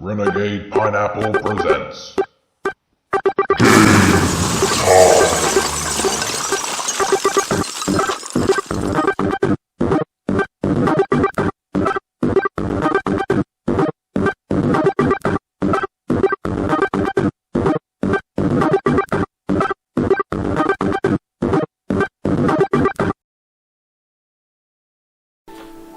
Renegade Pineapple presents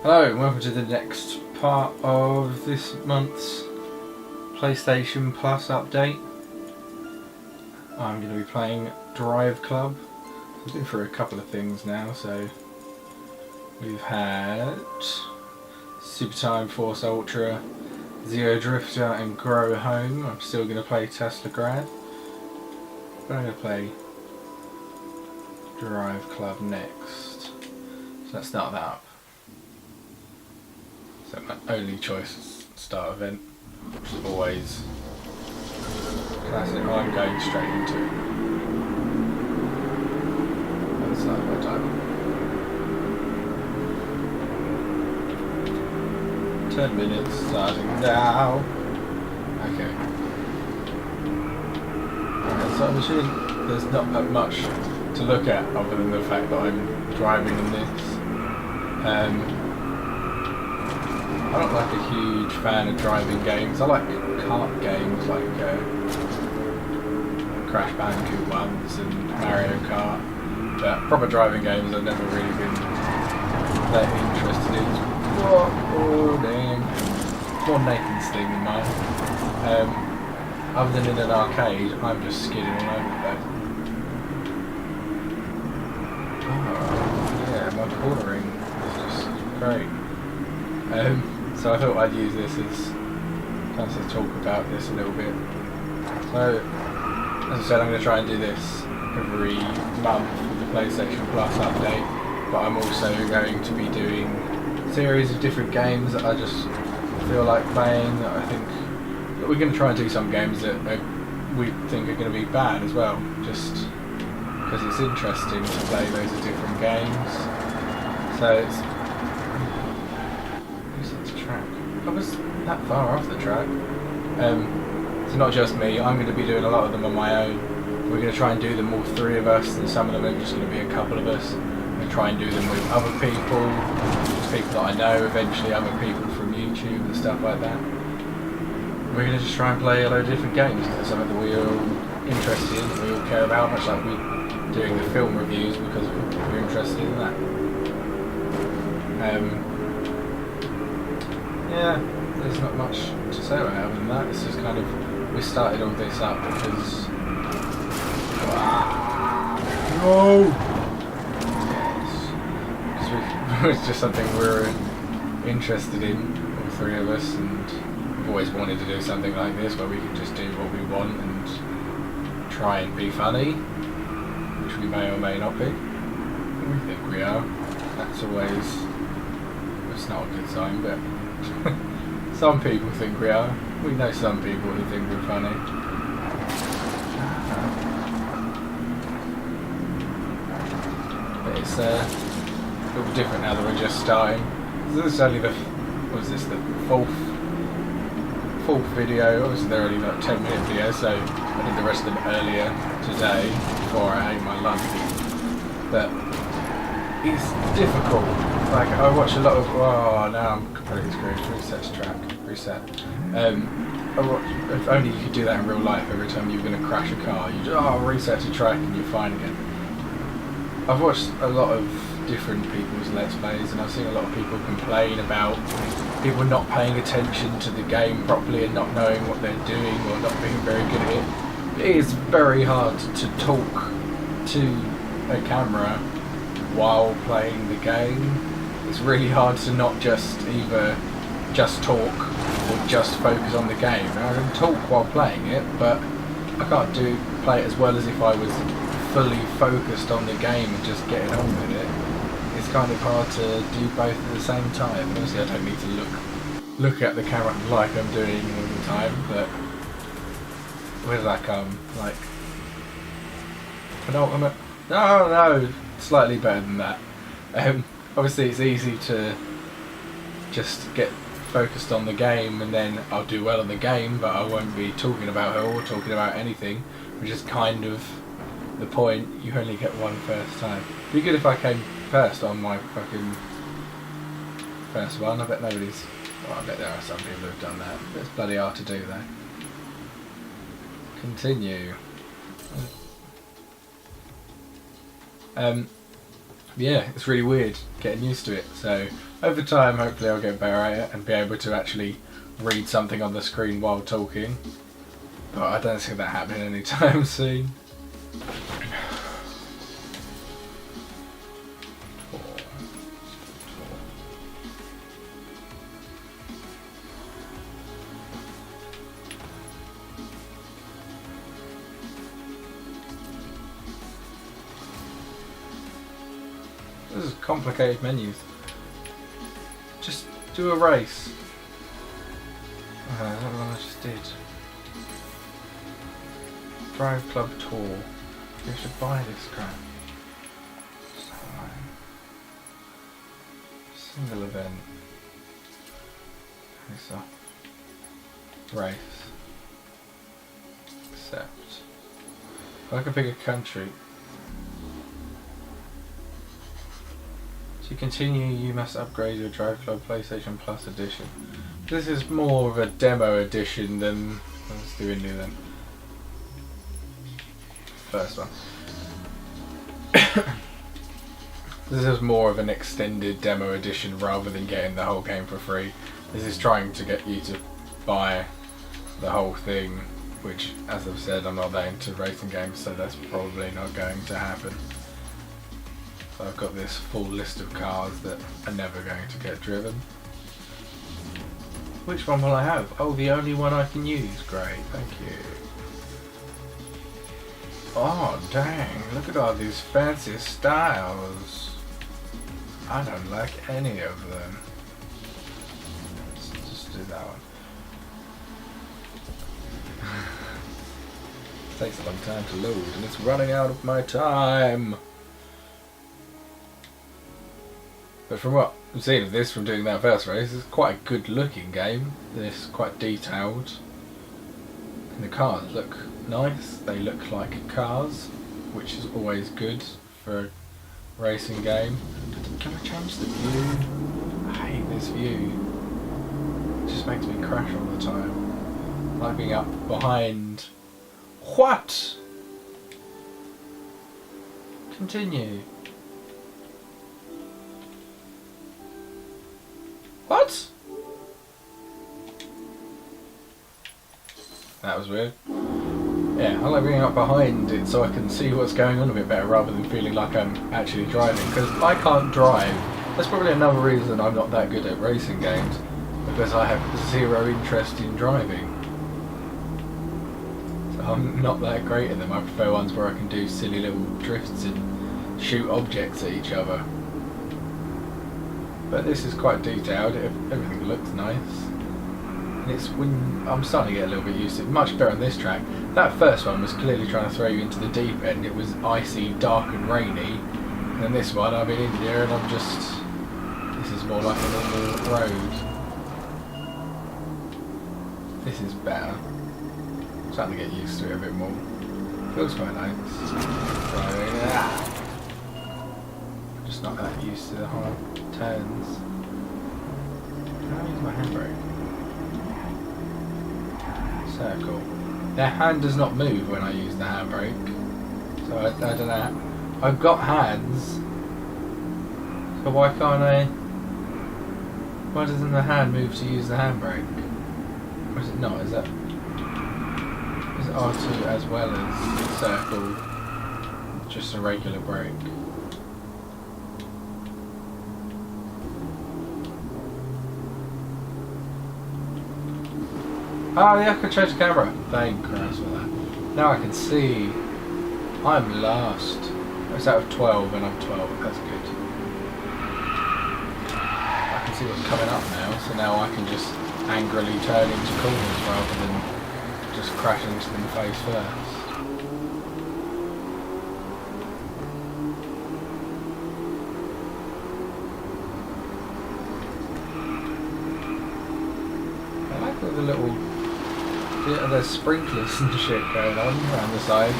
Hello and welcome to the next part of this month's PlayStation Plus update. I'm going to be playing Drive Club. I've been through a couple of things now, so we've had Super Time Force Ultra, Zero Drifter and Grow Home. I'm still going to play Tesla Grad, but I'm going to play Drive Club next. So let's start that up. So my only choice is start event, which is always classic. I'm going straight into it. Other side of my timer. 10 minutes starting now. Okay. Alright, so I'm assuming there's not that much to look at other than the fact that I'm driving in this. I'm not like a huge fan of driving games. I like kart games like Crash Bandicoot ones and Mario Kart, but proper driving games I've never really been that interested in. Oh damn! It's more Nathan's thing than mine. Other than in an arcade, I'm just skidding all over the place. Oh yeah, my cornering is just great. So I thought I'd use this as chance to talk about this a little bit. So, as I said, I'm going to try and do this every month with the PlayStation Plus update, but I'm also going to be doing a series of different games that I just feel like playing. I think that we're going to try and do some games that we think are going to be bad as well, just because it's interesting to play loads of different games. So it's I was that far off the track. It's not just me, I'm going to be doing a lot of them on my own. We're going to try and do them all three of us, and some of them are just going to be a couple of us. We're going to try and do them with other people that I know, eventually other people from YouTube and stuff like that. We're going to just try and play a load of different games, because it's something that we're all interested in, that we all care about, much like we're doing the film reviews because we're interested in that. Yeah, there's not much to say about it other than that. It's just kind of, we started all this up because... No! Yes. It's just something we're interested in, all three of us, and we've always wanted to do something like this where we can just do what we want and try and be funny, which we may or may not be. We think we are. That's always... it's not a good sign, but... some people think we are. We know some people who think we're funny. But it's a little different now that we're just starting. This is only the, what is this, the fourth video. Obviously they're only like 10-minute videos, so I did the rest of them earlier today before I ate my lunch. But it's difficult. Like, I watch a lot of... oh, now I'm completely screwed. Reset. If only you could do that in real life. Every time you're going to crash a car, you just reset to track and you're fine again. I've watched a lot of different people's Let's Plays, and I've seen a lot of people complain about people not paying attention to the game properly and not knowing what they're doing or not being very good at it. It is very hard to talk to a camera while playing the game. It's really hard to not just either just talk or just focus on the game. I can talk while playing it, but I can't play it as well as if I was fully focused on the game and just getting on with it. It's kind of hard to do both at the same time. Obviously I don't need to look at the camera like I'm doing all the time, but where does that come? Like penultimate? No, slightly better than that. Obviously it's easy to just get focused on the game, and then I'll do well in the game, but I won't be talking about her or talking about anything, which is kind of the point. You only get one first time. It'd be good if I came first on my fucking first one. I bet nobody's... Well, I bet there are some people who've done that. It's bloody hard to do though. Continue. Yeah, it's really weird getting used to it. So over time, hopefully I'll get better at it and be able to actually read something on the screen while talking. But I don't see that happening anytime soon. This is complicated menus. Just do a race. That's what I just did. Drive Club Tour. You should buy this crap. Single event. Race. Accept. I can pick a country. To continue, you must upgrade your Drive Club PlayStation Plus edition. This is more of a demo edition than... Let's do a new then. First one. This is more of an extended demo edition rather than getting the whole game for free. This is trying to get you to buy the whole thing, which, as I've said, I'm not that into racing games, so that's probably not going to happen. So I've got this full list of cars that are never going to get driven. Which one will I have? Oh, the only one I can use. Great, thank you. Oh, dang, look at all these fancy styles. I don't like any of them. Let's just do that one. It takes a long time to load, and it's running out of my time. But from what I've seen of this, from doing that first race, it's quite a good looking game. This quite detailed. And the cars look nice. They look like cars, which is always good for a racing game. Can I change the view? I hate this view. It just makes me crash all the time. Like being up behind. What? Continue. What? That was weird. Yeah, I like being up behind it so I can see what's going on a bit better rather than feeling like I'm actually driving, because I can't drive. That's probably another reason I'm not that good at racing games, because I have zero interest in driving. So I'm not that great at them. I prefer ones where I can do silly little drifts and shoot objects at each other. But this is quite detailed. Everything looks nice. And it's when I'm starting to get a little bit used to it. Much better on this track. That first one was clearly trying to throw you into the deep end. It was icy, dark and rainy. And this one, I'm in India and I'm just... This is more like a normal road. This is better. I'm starting to get used to it a bit more. Feels quite nice. Driving. Just not that used to the hard turns. Can I use my handbrake? Circle. Their hand does not move when I use the handbrake. So I don't know. I've got hands. So why can't I... Why doesn't the hand move to use the handbrake? Or is it not? Is it R2 as well as circle? Just a regular brake. Oh yeah, I can change the camera. Thank Kross for that. Now I can see. I'm last. It's out of 12 and I'm 12. That's good. I can see what's coming up now, so now I can just angrily turn into corners rather than just crash into them face first. With the little... Yeah, there's sprinklers and shit going on around the sides.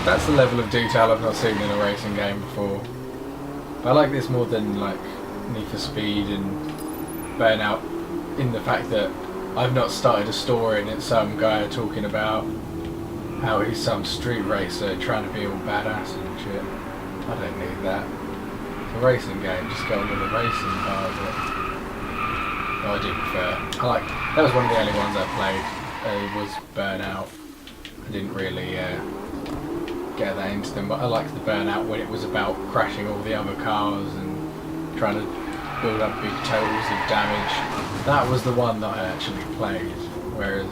That's the level of detail I've not seen in a racing game before. But I like this more than like Need for Speed and Burnout, in the fact that I've not started a story and it's some guy talking about how he's some street racer trying to be all badass and shit. I don't need that. It's a racing game, just go with the racing part of it. No, I do prefer. That was one of the only ones I played. Was Burnout. I didn't really get that into them, but I liked the Burnout when it was about crashing all the other cars and trying to build up big totals of damage. That was the one that I actually played, whereas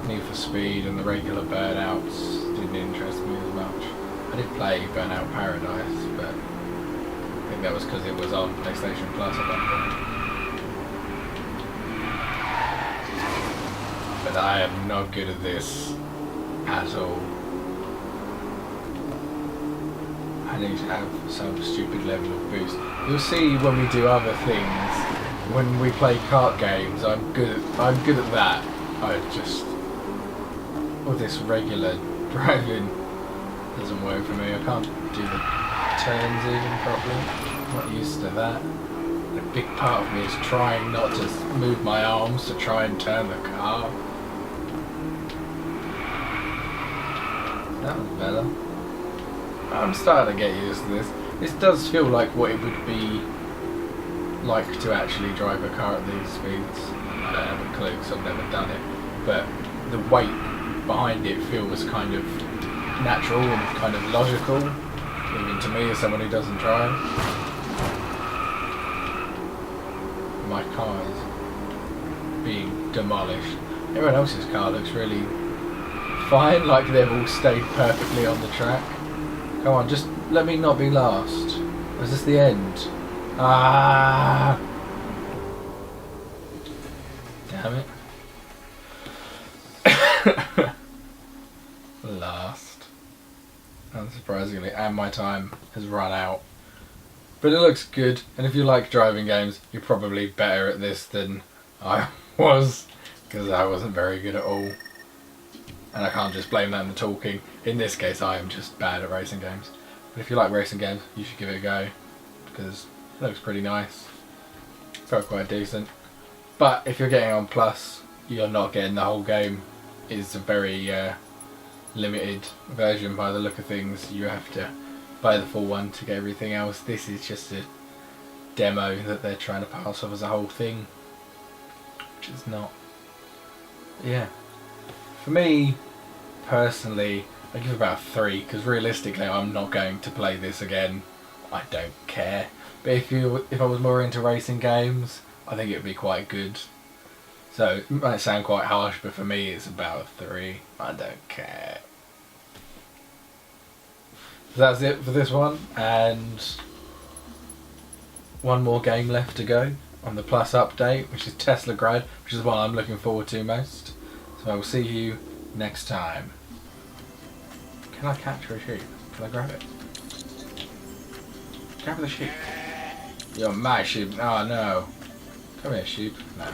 Need for Speed and the regular Burnouts didn't interest me as much. I did play Burnout Paradise, but I think that was because it was on PlayStation Plus at that point. But I am not good at this at all. I need to have some stupid level of boost. You'll see when we do other things, when we play kart games, I'm good at that. With this regular driving doesn't work for me. I can't do the turns even properly. I'm not used to that. A big part of me is trying not to move my arms to try and turn the car. That was better. I'm starting to get used to this. This does feel like what it would be like to actually drive a car at these speeds. I don't have a clue because I've never done it. But the weight behind it feels kind of natural and kind of logical, even to me as someone who doesn't drive. My car is being demolished. Everyone else's car looks really fine, like they've all stayed perfectly on the track. Come on, just let me not be last. Is this the end? Ah! Damn it. Last. Unsurprisingly, and my time has run out. But it looks good, and if you like driving games, you're probably better at this than I was, because I wasn't very good at all. And I can't just blame that on the talking. In this case, I am just bad at racing games. But if you like racing games, you should give it a go, because it looks pretty nice. Felt quite decent. But if you're getting on Plus, you're not getting the whole game. It's a very limited version by the look of things. You have to buy the full one to get everything else. This is just a demo that they're trying to pass off as a whole thing, which is not. Yeah. For me, personally, I give it about 3, because realistically I'm not going to play this again. I don't care. But if I was more into racing games, I think it would be quite good. So it might sound quite harsh, but for me it's about a 3. I don't care. So that's it for this one, and one more game left to go on the Plus update, which is Tesla Grad, which is the one I'm looking forward to most. So I will see you next time. Can I capture a sheep? Can I grab it? Grab the sheep. You're my sheep. Oh no. Come here, sheep. No.